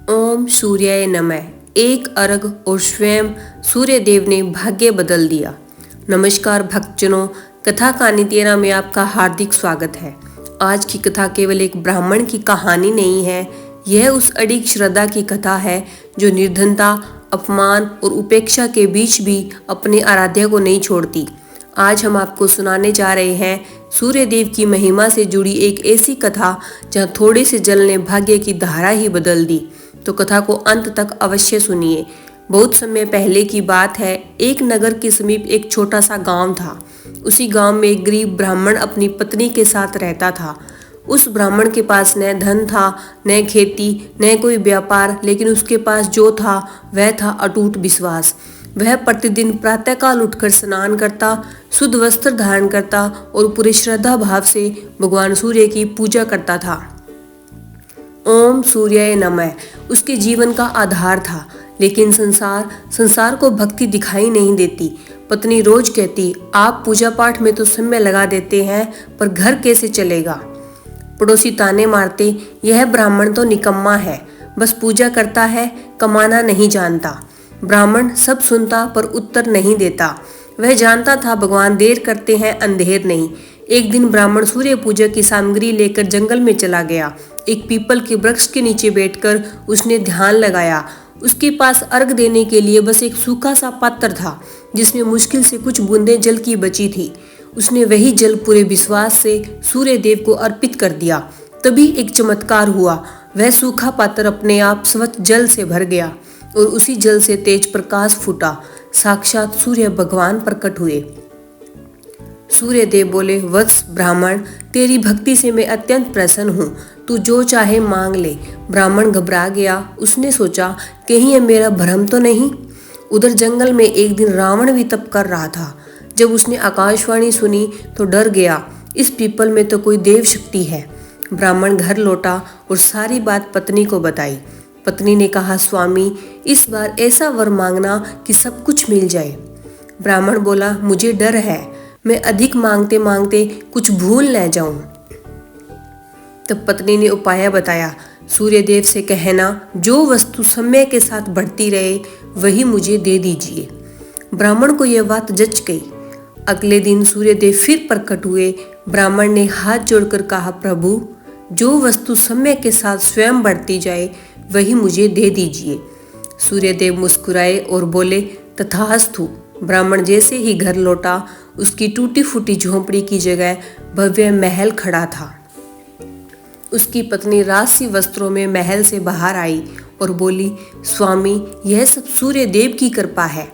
ओम सूर्याय नमः। एक अर्घ और स्वयं सूर्य देव ने भाग्य बदल दिया। नमस्कार भक्तजनों, कथा कहानी 13 में आपका हार्दिक स्वागत है। आज की कथा केवल एक ब्राह्मण की कहानी नहीं है, यह उस अडिग श्रद्धा की कथा है जो निर्धनता, अपमान और उपेक्षा के बीच भी अपने आराध्य को नहीं छोड़ती। आज हम आपको सुनाने जा रहे हैं सूर्य देव की महिमा से जुड़ी एक ऐसी कथा जहाँ थोड़े से जल ने भाग्य की धारा ही बदल दी। तो कथा को अंत तक अवश्य सुनिए। बहुत समय पहले की बात है, एक नगर के समीप एक छोटा सा गांव था। उसी गांव में एक गरीब ब्राह्मण अपनी पत्नी के साथ रहता था। उस ब्राह्मण के पास न धन था, न खेती, न कोई व्यापार, लेकिन उसके पास जो था वह था अटूट विश्वास। वह प्रतिदिन प्रातःकाल उठकर स्नान करता, शुद्ध वस्त्र धारण करता और पूरे श्रद्धा भाव से भगवान सूर्य की पूजा करता था। ओम सूर्याय नमः उसके जीवन का आधार था। लेकिन संसार को भक्ति दिखाई नहीं देती। पत्नी रोज कहती, आप पूजा पाठ में तो समय लगा देते हैं, पर घर कैसे चलेगा। पड़ोसी ताने मारते, यह ब्राह्मण तो निकम्मा है, बस पूजा करता है, कमाना नहीं जानता। ब्राह्मण सब सुनता पर उत्तर नहीं देता। वह जानता था भगवान देर करते हैं, अंधेर नहीं। एक दिन ब्राह्मण सूर्य पूजा की सामग्री लेकर जंगल में चला गया। एक पीपल के वृक्ष के नीचे बैठकर उसने ध्यान लगाया। उसके पास अर्घ देने के लिए बस एक सूखा सा पात्र था, जिसमें मुश्किल से कुछ बूंदें जल की बची थी। उसने वही जल पूरे विश्वास से सूर्य देव को अर्पित कर दिया। तभी एक चमत्कार हुआ। वह सूखा पात्र अपने आप स्वच्छ जल से भर गया और उसी जल से तेज प्रकाश फूटा। साक्षात सूर्य भगवान प्रकट हुए। सूर्य देव बोले, वत्स ब्राह्मण, तेरी भक्ति से मैं अत्यंत प्रसन्न हूँ, तू जो चाहे मांग ले। ब्राह्मण घबरा गया। उसने सोचा, कहीं ये मेरा भ्रम तो नहीं। उधर जंगल में एक दिन रावण भी तप कर रहा था। जब उसने आकाशवाणी सुनी तो डर गया, इस पीपल में तो कोई देव शक्ति है। ब्राह्मण घर लौटा और सारी बात पत्नी को बताई। पत्नी ने कहा, स्वामी, इस बार ऐसा वर मांगना कि सब कुछ मिल जाए। ब्राह्मण बोला, मुझे डर है, मैं अधिक मांगते मांगते कुछ भूल न जाऊं। तब पत्नी ने उपाय बताया, सूर्य देव से कहना, जो वस्तु समय के साथ बढ़ती रहे वही मुझे दे दीजिए। ब्राह्मण को यह बात जच गई। अगले दिन सूर्य देव फिर प्रकट हुए। ब्राह्मण ने हाथ जोड़कर कहा, प्रभु, जो वस्तु समय के साथ स्वयं बढ़ती जाए वही मुझे दे दीजिए। सूर्य देव मुस्कुराए और बोले, तथास्तु। ब्राह्मण जैसे ही घर लौटा, उसकी टूटी फूटी झोंपड़ी की जगह भव्य महल खड़ा था। उसकी पत्नी राजसी वस्त्रों में महल से बाहर आई और बोली, स्वामी, यह सब सूर्य देव की कृपा है।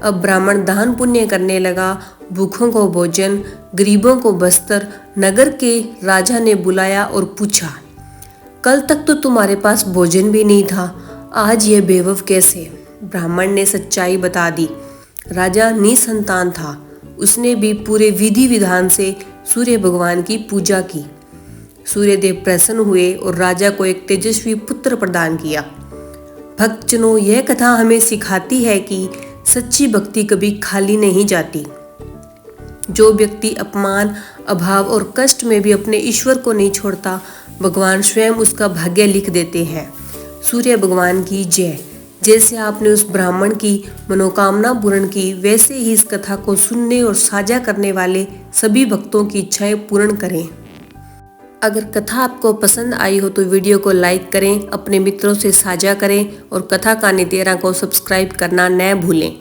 अब ब्राह्मण दान पुण्य करने लगा। भूखों को भोजन, गरीबों को वस्त्र। नगर के राजा ने बुलाया और पूछा, कल तक तो तुम्हारे पास भोजन भी नहीं था, आज यह बेवफ कैसे। ब्राह्मण ने सच्चाई बता दी। राजा निसंतान था। उसने भी पूरे विधि विधान से सूर्य भगवान की पूजा की। सूर्य देव प्रसन्न हुए और राजा को एक तेजस्वी पुत्र प्रदान किया। भक्तजनों, यह कथा हमें सिखाती है कि सच्ची भक्ति कभी खाली नहीं जाती। जो व्यक्ति अपमान, अभाव और कष्ट में भी अपने ईश्वर को नहीं छोड़ता, भगवान स्वयं उसका भाग्य लिख देते हैं। सूर्य भगवान की जय। जैसे आपने उस ब्राह्मण की मनोकामना पूर्ण की, वैसे ही इस कथा को सुनने और साझा करने वाले सभी भक्तों की इच्छाएं पूर्ण करें। अगर कथा आपको पसंद आई हो तो वीडियो को लाइक करें, अपने मित्रों से साझा करें और कथा कहानी 13 को सब्सक्राइब करना न भूलें।